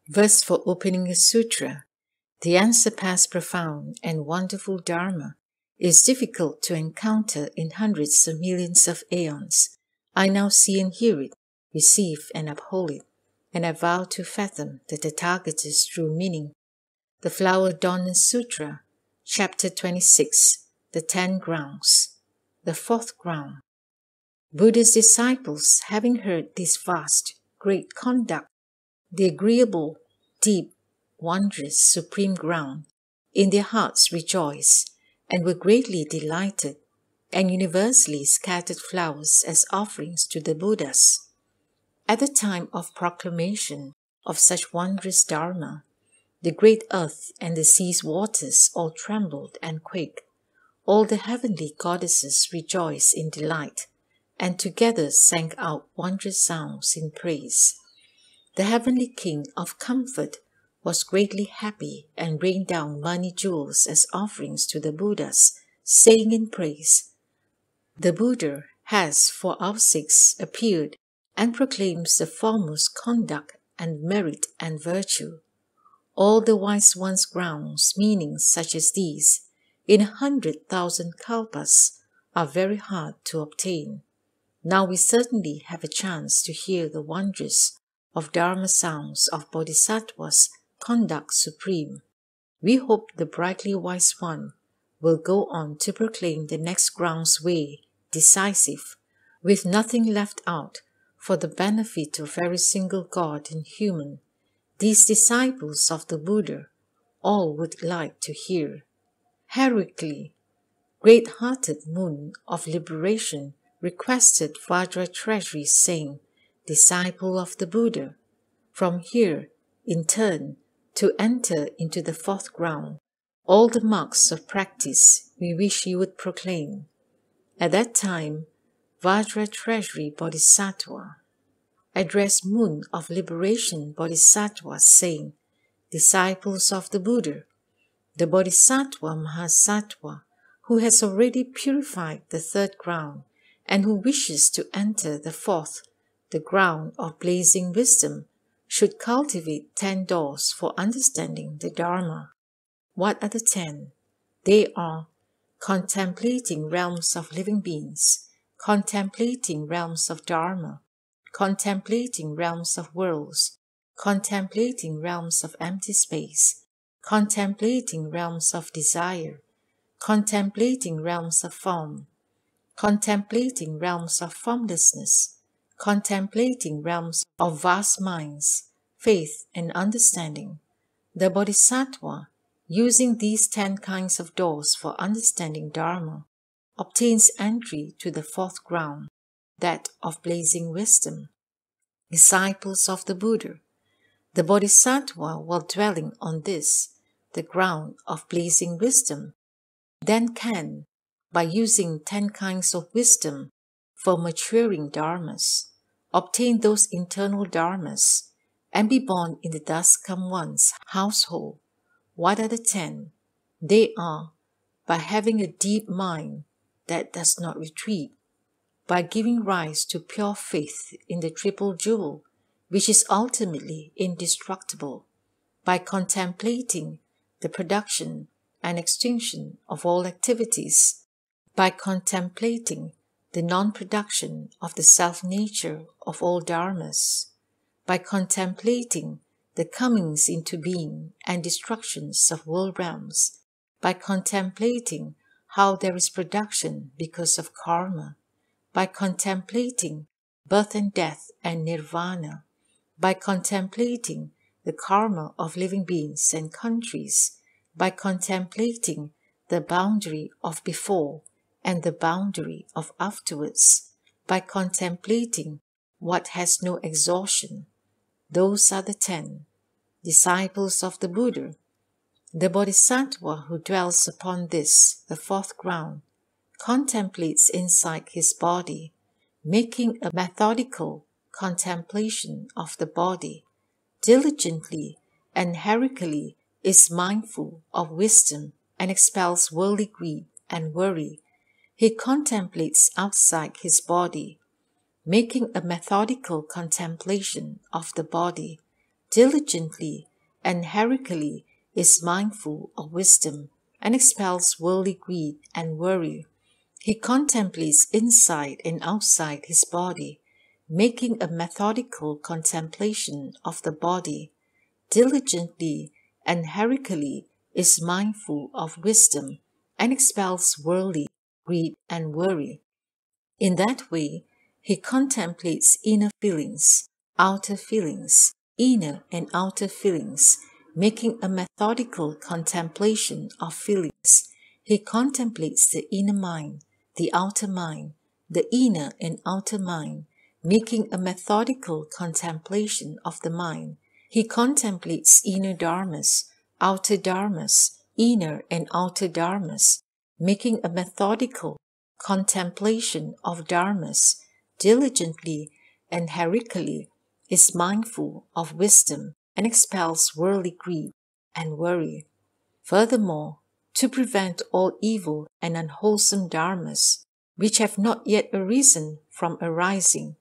Verse for opening a sutra. The unsurpassed profound and wonderful Dharma is difficult to encounter in hundreds of millions of aeons. I now see and hear it, receive and uphold it, and I vow to fathom the Tathagata's true meaning. The Flower Adornment Sutra, Chapter 26, The 10 Grounds. The fourth ground. Buddha's disciples, having heard this vast, great conduct, the agreeable, deep, wondrous, supreme ground, in their hearts rejoiced, and were greatly delighted, and universally scattered flowers as offerings to the Buddhas. At the time of proclamation of such wondrous Dharma, the great earth and the sea's waters all trembled and quaked. All the heavenly goddesses rejoiced in delight, and together sang out wondrous sounds in praise. The heavenly king of comfort was greatly happy and rained down money jewels as offerings to the Buddhas, saying in praise, "The Buddha has for our sakes appeared and proclaims the foremost conduct and merit and virtue." All the wise one's grounds, meanings such as these, in 100,000 kalpas, are very hard to obtain. Now we certainly have a chance to hear the wonders of Dharma sounds of Bodhisattva's conduct supreme. We hope the brightly wise one will go on to proclaim the next ground's way, decisive, with nothing left out, for the benefit of every single god and human. These disciples of the all would like to hear. Heracles, great-hearted moon of liberation, requested Vajra treasury, saying, "Disciple of the Buddha, from here, in turn, to enter into the fourth ground, all the marks of practice we wish you would proclaim." At that time, Vajra treasury Bodhisattva addressed Moon of Liberation Bodhisattva, saying, "Disciples of the Buddha, the Bodhisattva Mahasattva, who has already purified the third ground and who wishes to enter the fourth, the ground of blazing wisdom, should cultivate 10 doors for understanding the Dharma." What are the 10? They are contemplating realms of living beings, contemplating realms of Dharma, contemplating realms of worlds, contemplating realms of empty space, contemplating realms of desire, contemplating realms of form, contemplating realms of formlessness, contemplating realms of vast minds, faith and understanding. The Bodhisattva, using these 10 kinds of doors for understanding Dharma, obtains entry to the fourth ground, that of blazing wisdom. Disciples of the Buddha, the Bodhisattva, while dwelling on this, the ground of blazing wisdom, then can, by using 10 kinds of wisdom for maturing dharmas, obtain those internal dharmas and be born in the thus come one's household. What are the 10? They are, by having a deep mind that does not retreat, by giving rise to pure faith in the triple jewel, which is ultimately indestructible, by contemplating the production and extinction of all activities, by contemplating the non-production of the self-nature of all dharmas, by contemplating the comings into being and destructions of world realms, by contemplating how there is production because of karma, by contemplating birth and death and nirvana, by contemplating the karma of living beings and countries, by contemplating the boundary of before and the boundary of afterwards, by contemplating what has no exhaustion. Those are the 10. Disciples of the Buddha, the Bodhisattva who dwells upon this, the fourth ground, contemplates inside his body, making a methodical contemplation of the body, diligently and heroically is mindful of wisdom and expels worldly greed and worry. He contemplates outside his body, making a methodical contemplation of the body, diligently and heroically is mindful of wisdom and expels worldly greed and worry. He contemplates inside and outside his body, making a methodical contemplation of the body. Diligently and heroically is mindful of wisdom and expels worldly greed and worry. In that way, he contemplates inner and outer feelings, making a methodical contemplation of feelings. He contemplates the inner mind, the outer mind, the inner and outer mind, making a methodical contemplation of the mind. He contemplates inner dharmas, outer dharmas, inner and outer dharmas, making a methodical contemplation of dharmas. Diligently and heroically is mindful of wisdom and expels worldly greed and worry. Furthermore, to prevent all evil and unwholesome dharmas which have not yet arisen from arising,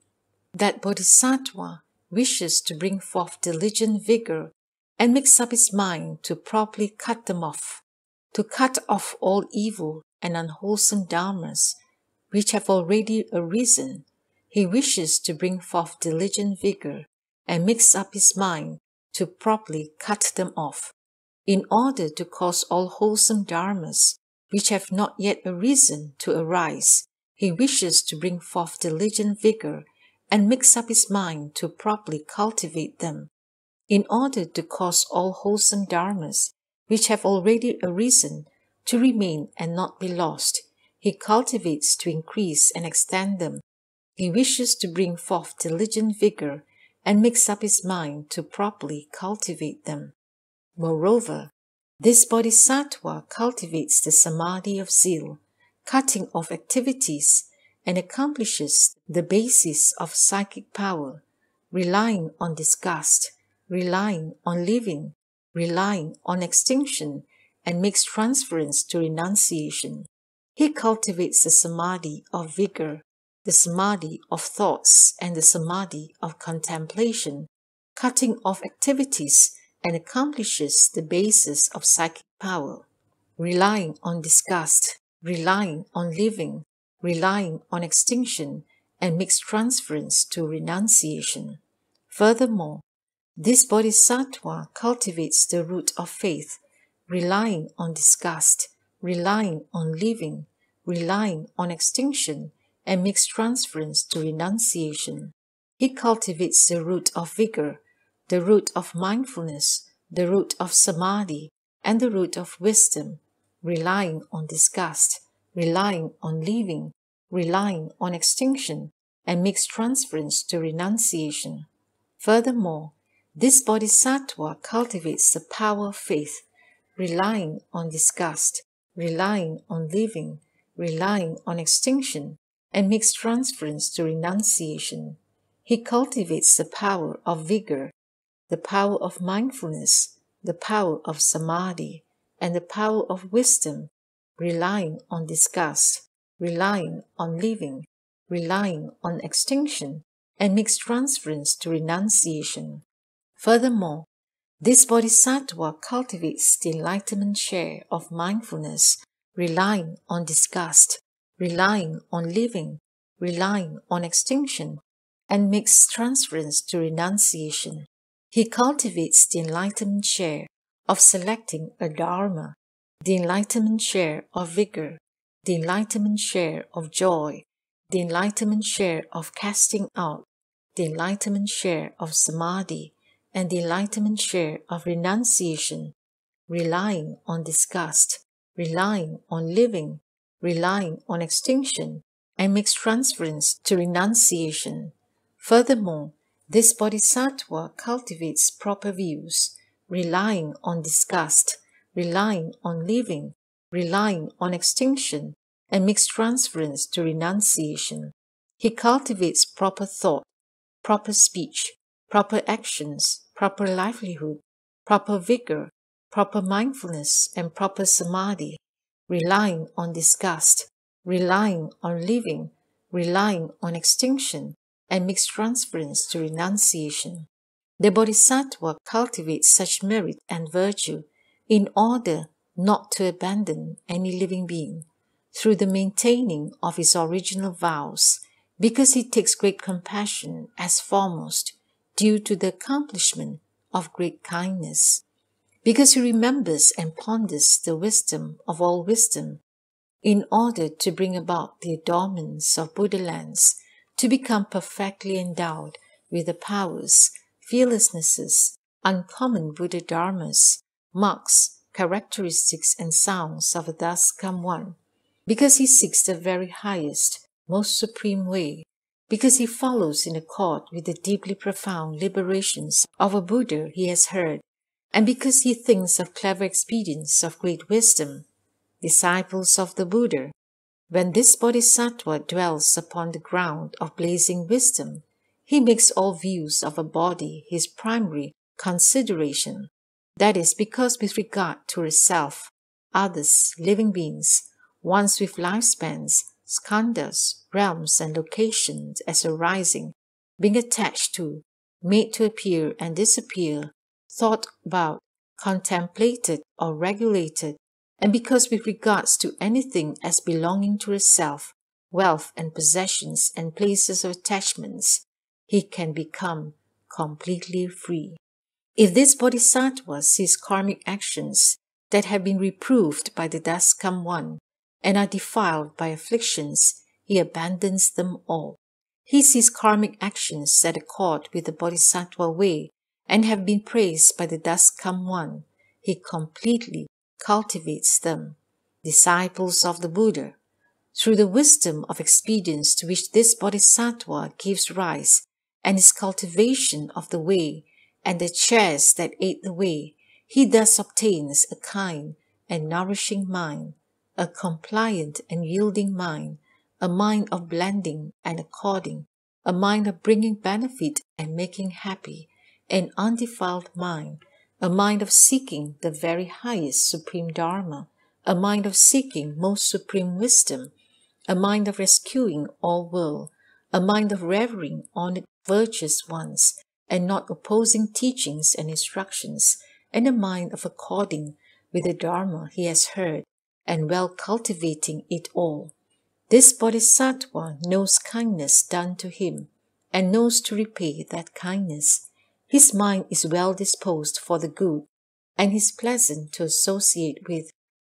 that Bodhisattva wishes to bring forth diligent vigor and makes up his mind to properly cut them off, to cut off all evil and unwholesome dharmas which have already arisen. He wishes to bring forth diligent vigor and makes up his mind to properly cut them off, in order to cause all wholesome dharmas which have not yet arisen to arise. He wishes to bring forth diligent vigor and makes up his mind to properly cultivate them, in order to cause all wholesome dharmas which have already arisen to remain and not be lost. He cultivates to increase and extend them. He wishes to bring forth diligent vigor and makes up his mind to properly cultivate them. Moreover, this Bodhisattva cultivates the samadhi of zeal, cutting off activities, and accomplishes the basis of psychic power, relying on disgust, relying on living, relying on extinction, and makes transference to renunciation. He cultivates the samadhi of vigor, the samadhi of thoughts, and the samadhi of contemplation, cutting off activities, and accomplishes the basis of psychic power, relying on disgust, relying on living, relying on extinction, and makes transference to renunciation. Furthermore, this Bodhisattva cultivates the root of faith, relying on disgust, relying on living, relying on extinction, and makes transference to renunciation. He cultivates the root of vigor, the root of mindfulness, the root of samadhi, and the root of wisdom, relying on disgust, relying on living, relying on extinction, and makes transference to renunciation. Furthermore, this Bodhisattva cultivates the power of faith, relying on disgust, relying on living, relying on extinction, and makes transference to renunciation. He cultivates the power of vigor, the power of mindfulness, the power of samadhi, and the power of wisdom, relying on disgust, relying on living, relying on extinction, and makes transference to renunciation. Furthermore, this Bodhisattva cultivates the enlightenment share of mindfulness, relying on disgust, relying on living, relying on extinction, and makes transference to renunciation. He cultivates the enlightenment share of selecting a dharma, the enlightenment share of vigor, the enlightenment share of joy, the enlightenment share of casting out, the enlightenment share of samadhi, and the enlightenment share of renunciation, relying on disgust, relying on living, relying on extinction, and makes transference to renunciation. Furthermore, this Bodhisattva cultivates proper views, relying on disgust, relying on living, relying on extinction, and makes transference to renunciation. He cultivates proper thought, proper speech, proper actions, proper livelihood, proper vigor, proper mindfulness, and proper samadhi, relying on disgust, relying on living, relying on extinction, and makes transference to renunciation. The Bodhisattva cultivates such merit and virtue in order not to abandon any living being through the maintaining of his original vows, because he takes great compassion as foremost due to the accomplishment of great kindness, because he remembers and ponders the wisdom of all wisdom in order to bring about the adornments of Buddha lands, to become perfectly endowed with the powers, fearlessnesses, uncommon Buddha dharmas, marks, characteristics, and sounds of a thus come one, because he seeks the very highest, most supreme way, because he follows in accord with the deeply profound liberations of a Buddha he has heard, and because he thinks of clever expedients of great wisdom, disciples of the Buddha. When this Bodhisattva dwells upon the ground of blazing wisdom, he makes all views of a body his primary consideration. That is because with regard to herself, others, living beings, ones with lifespans, skandhas, realms, and locations as arising, being attached to, made to appear and disappear, thought about, contemplated, or regulated, and because with regards to anything as belonging to herself, wealth and possessions and places of attachments, he can become completely free. If this Bodhisattva sees karmic actions that have been reproved by the thus come one and are defiled by afflictions, he abandons them all. He sees karmic actions that accord with the Bodhisattva way and have been praised by the thus come one. He completely cultivates them. Disciples of the Buddha, through the wisdom of expedience to which this Bodhisattva gives rise, and his cultivation of the way, and the chairs that aid the way, he thus obtains a kind and nourishing mind, a compliant and yielding mind, a mind of blending and according, a mind of bringing benefit and making happy, an undefiled mind, a mind of seeking the very highest supreme Dharma, a mind of seeking most supreme wisdom, a mind of rescuing all world, a mind of revering honored virtuous ones, and not opposing teachings and instructions, and a mind of according with the Dharma he has heard, and well cultivating it all. This Bodhisattva knows kindness done to him, and knows to repay that kindness. His mind is well disposed for the good, and he is pleasant to associate with.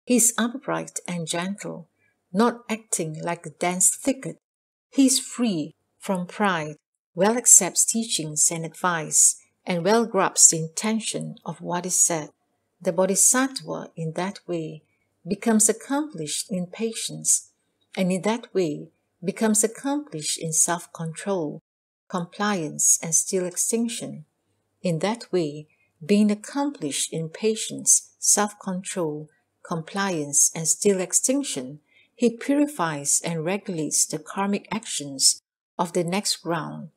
He is upright and gentle, not acting like a dense thicket. He is free from pride, well accepts teachings and advice, and well grasps the intention of what is said. The Bodhisattva in that way becomes accomplished in patience, and in that way becomes accomplished in self-control, compliance, and still extinction. In that way, being accomplished in patience, self-control, compliance, and still extinction, he purifies and regulates the karmic actions of the next round.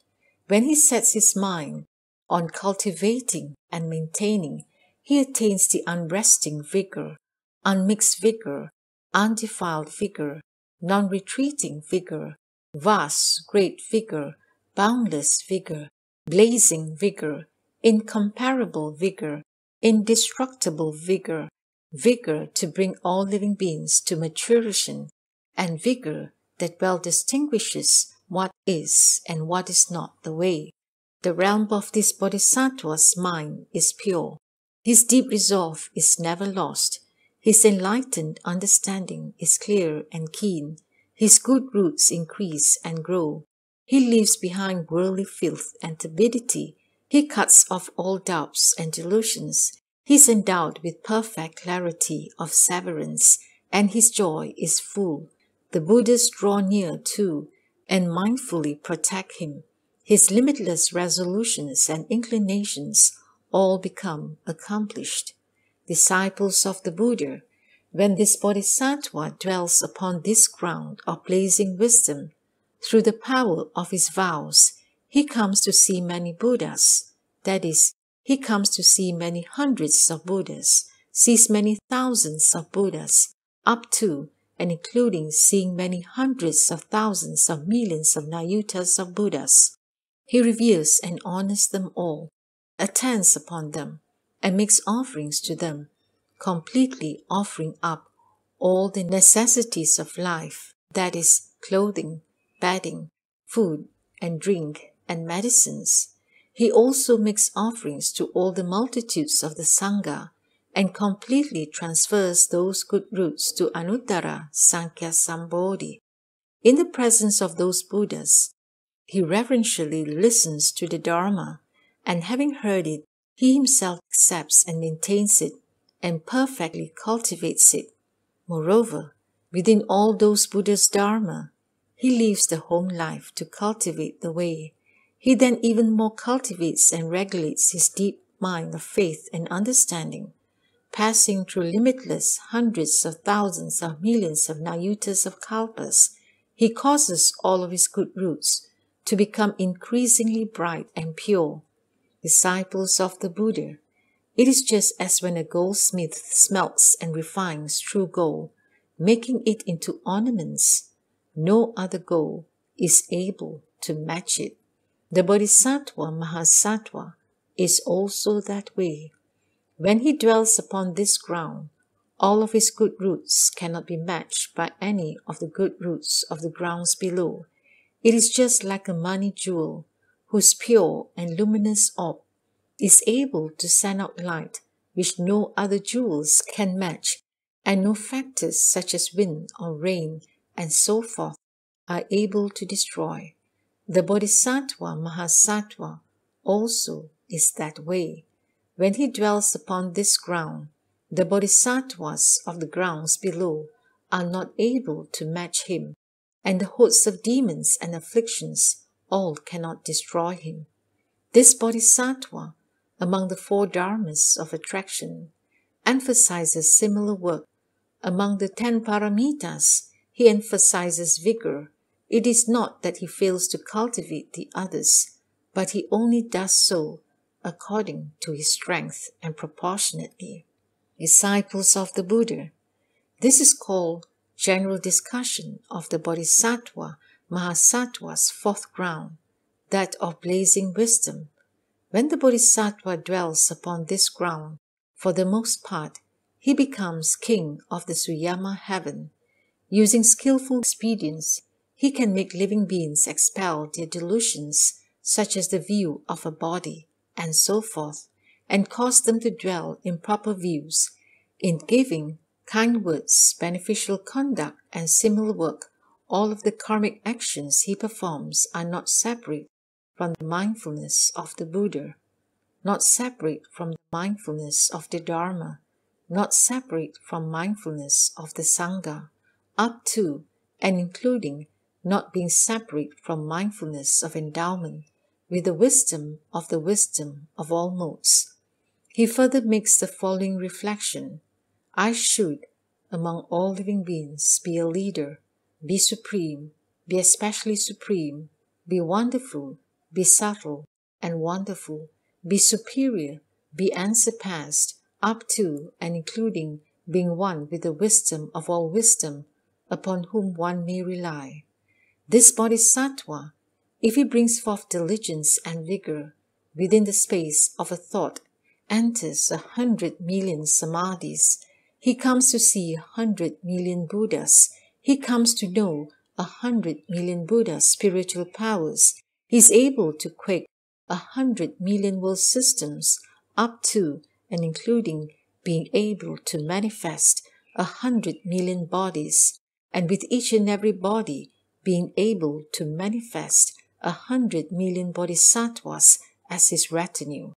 When he sets his mind on cultivating and maintaining, he attains the unresting vigor, unmixed vigor, undefiled vigor, non-retreating vigor, vast, great vigor, boundless vigor, blazing vigor, incomparable vigor, indestructible vigor, vigor to bring all living beings to maturation, and vigor that well distinguishes what is and what is not the way. The realm of this Bodhisattva's mind is pure. His deep resolve is never lost. His enlightened understanding is clear and keen. His good roots increase and grow. He leaves behind worldly filth and turbidity. He cuts off all doubts and delusions. He is endowed with perfect clarity of severance, and his joy is full. The Buddhas draw near too, and mindfully protect him. His limitless resolutions and inclinations all become accomplished. Disciples of the Buddha, when this Bodhisattva dwells upon this ground of blazing wisdom, through the power of his vows, he comes to see many Buddhas. That is, he comes to see many hundreds of Buddhas, sees many thousands of Buddhas, up to and including seeing many hundreds of thousands of millions of nayutas of Buddhas. He reveres and honors them all. attends upon them, and makes offerings to them, completely offering up all the necessities of life, that is, clothing, bedding, food, and drink, and medicines. He also makes offerings to all the multitudes of the Sangha, and completely transfers those good roots to Anuttara Sankhya Sambodhi. In the presence of those Buddhas, he reverentially listens to the Dharma, and having heard it, he himself accepts and maintains it, and perfectly cultivates it. Moreover, within all those Buddhas' Dharma, he leaves the home life to cultivate the way. He then even more cultivates and regulates his deep mind of faith and understanding, passing through limitless hundreds of thousands of millions of nayutas of kalpas. He causes all of his good roots to become increasingly bright and pure. Disciples of the Buddha, it is just as when a goldsmith smelts and refines true gold, making it into ornaments. No other gold is able to match it. The Bodhisattva Mahasattva is also that way. When he dwells upon this ground, all of his good roots cannot be matched by any of the good roots of the grounds below. It is just like a money jewel, whose pure and luminous orb is able to send out light which no other jewels can match, and no factors such as wind or rain and so forth are able to destroy. The Bodhisattva Mahasattva also is that way. When he dwells upon this ground, the Bodhisattvas of the grounds below are not able to match him, and the hosts of demons and afflictions all cannot destroy him. This Bodhisattva, among the four dharmas of attraction, emphasizes similar work. Among the 10 paramitas, he emphasizes vigor. It is not that he fails to cultivate the others, but he only does so according to his strength and proportionately. Disciples of the Buddha, this is called general discussion of the Bodhisattva Mahasattva's fourth ground, that of blazing wisdom. When the Bodhisattva dwells upon this ground, for the most part, he becomes king of the Suyama heaven. Using skillful expedients, he can make living beings expel their delusions, such as the view of a body, and so forth, and cause them to dwell in proper views. In giving, kind words, beneficial conduct, and similar work, all of the karmic actions he performs are not separate from the mindfulness of the Buddha, not separate from the mindfulness of the Dharma, not separate from mindfulness of the Sangha, up to and including not being separate from mindfulness of endowment, with the wisdom of all modes. He further makes the following reflection: I should, among all living beings, be a leader, be supreme, be especially supreme, be wonderful, be subtle and wonderful, be superior, be unsurpassed, up to and including being one with the wisdom of all wisdom, upon whom one may rely. This Bodhisattva, if he brings forth diligence and vigor, within the space of a thought, enters 100 million samadhis. He comes to see 100 million Buddhas. He comes to know 100 million Buddhas' spiritual powers. He is able to quake 100 million world systems, up to and including being able to manifest 100 million bodies, and with each and every body being able to manifest 100 million bodhisattvas as his retinue.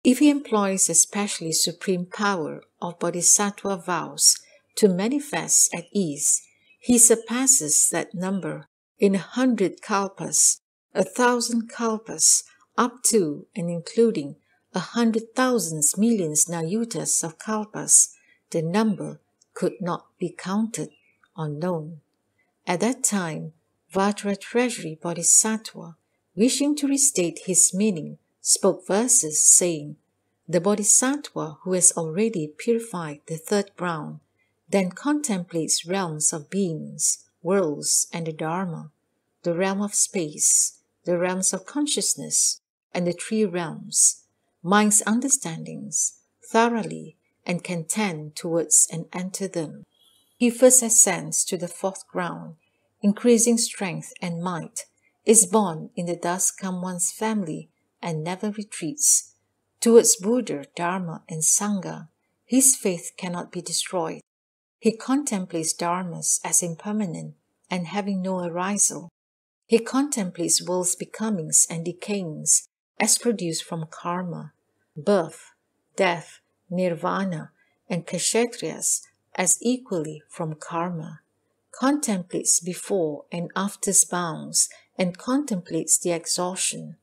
If he employs especially supreme power of bodhisattva vows to manifest at ease, he surpasses that number in 100 kalpas, 1,000 kalpas, up to and including 100,000 millions nayutas of kalpas. The number could not be counted or known. At that time, Vajra Treasury Bodhisattva, wishing to restate his meaning, spoke verses saying, the Bodhisattva who has already purified the third ground, then contemplates realms of beings, worlds, and the Dharma, the realm of space, the realms of consciousness, and the three realms. mind's understandings thoroughly and can tend towards and enter them. He first ascends to the fourth ground, increasing strength and might, is born in the thus come one's family and never retreats. Towards Buddha, Dharma, and Sangha, his faith cannot be destroyed. He contemplates dharmas as impermanent and having no arisal. He contemplates worlds' becomings and decayings as produced from karma, birth, death, nirvana, and kshatriyas as equally from karma, contemplates before and after's bounds, and contemplates the exhaustion.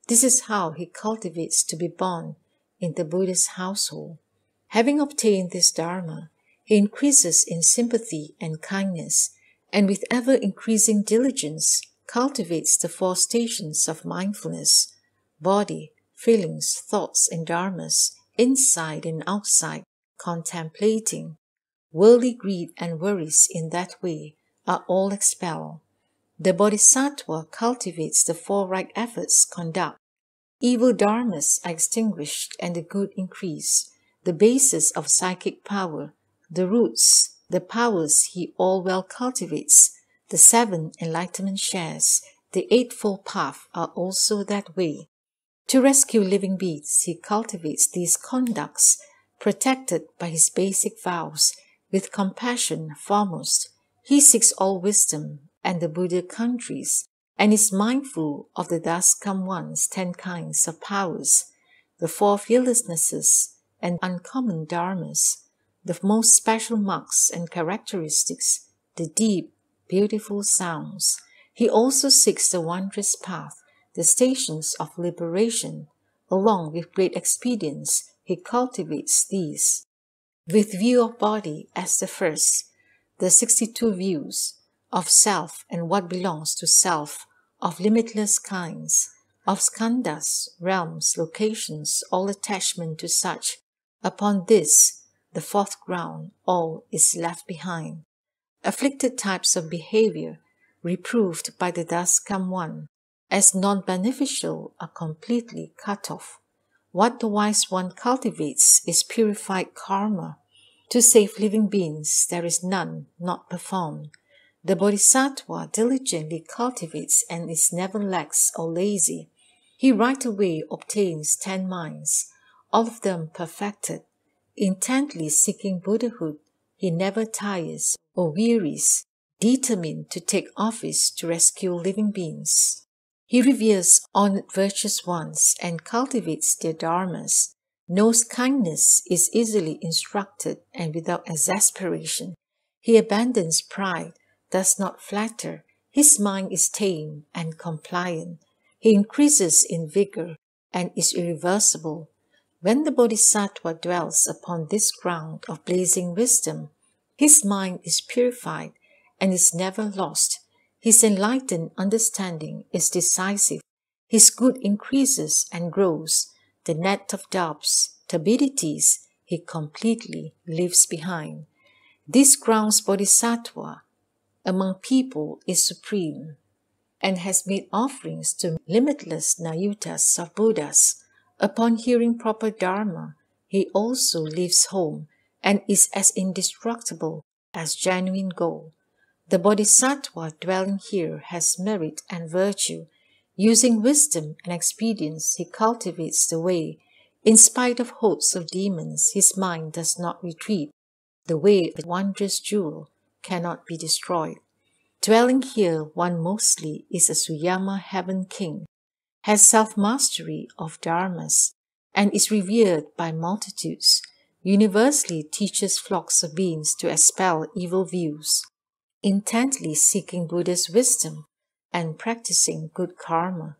This is how he cultivates to be born in the Buddha's household. Having obtained this dharma, he increases in sympathy and kindness, and with ever-increasing diligence cultivates the four stations of mindfulness, body, feelings, thoughts, and dharmas, inside and outside, contemplating. Worldly greed and worries in that way are all expelled. The Bodhisattva cultivates the four right efforts conduct. Evil dharmas are extinguished and the good increase. The basis of psychic power, the roots, the powers he all well cultivates, the seven enlightenment shares, the eightfold path are also that way. To rescue living beings, he cultivates these conducts, protected by his basic vows, with compassion foremost. He seeks all wisdom and the Buddha countries, and is mindful of the thus come one's 10 kinds of powers, the 4 fearlessnesses and uncommon dharmas, the most special marks and characteristics, the deep, beautiful sounds. He also seeks the wondrous path, the stations of liberation. Along with great expedience, he cultivates these. With view of body as the first, the 62 views of self and what belongs to self, of limitless kinds, of skandhas, realms, locations, all attachment to such. Upon this, the fourth ground, all is left behind. Afflicted types of behavior, reproved by the thus come one, as non-beneficial, are completely cut off. What the wise one cultivates is purified karma. To save living beings, there is none not performed. The Bodhisattva diligently cultivates and is never lax or lazy. He right away obtains 10 minds, all of them perfected. Intently seeking Buddhahood, he never tires or wearies, determined to take office to rescue living beings. He reveres honored virtuous ones and cultivates their dharmas, knows kindness is easily instructed and without exasperation. He abandons pride, does not flatter, his mind is tame and compliant. He increases in vigor and is irreversible. When the Bodhisattva dwells upon this ground of blazing wisdom, his mind is purified and is never lost. His enlightened understanding is decisive. His good increases and grows. The net of doubts, turbidities, he completely leaves behind. This ground's Bodhisattva among people is supreme and has made offerings to limitless nayutas of Buddhas. Upon hearing proper Dharma, he also leaves home and is as indestructible as genuine gold. The Bodhisattva dwelling here has merit and virtue. Using wisdom and expedience, he cultivates the way. In spite of hosts of demons, his mind does not retreat. The way, a wondrous jewel, cannot be destroyed. Dwelling here, one mostly is a Suyama heaven king, has self-mastery of dharmas, and is revered by multitudes, universally teaches flocks of beings to expel evil views, intently seeking Buddha's wisdom and practicing good karma.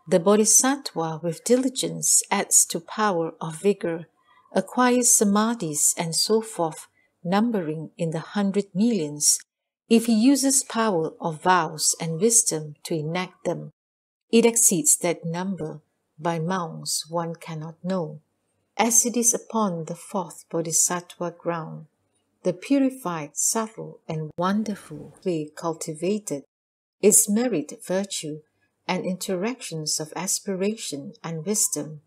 The Bodhisattva with diligence adds to power of vigor, acquires samadhis and so forth, numbering in the 100 millions. If he uses power of vows and wisdom to enact them, it exceeds that number by mounts one cannot know. As it is upon the fourth Bodhisattva ground, the purified, subtle, and wonderful way cultivated, its merit, virtue, and interactions of aspiration and wisdom,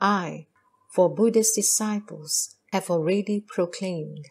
I, for Buddha's disciples have already proclaimed.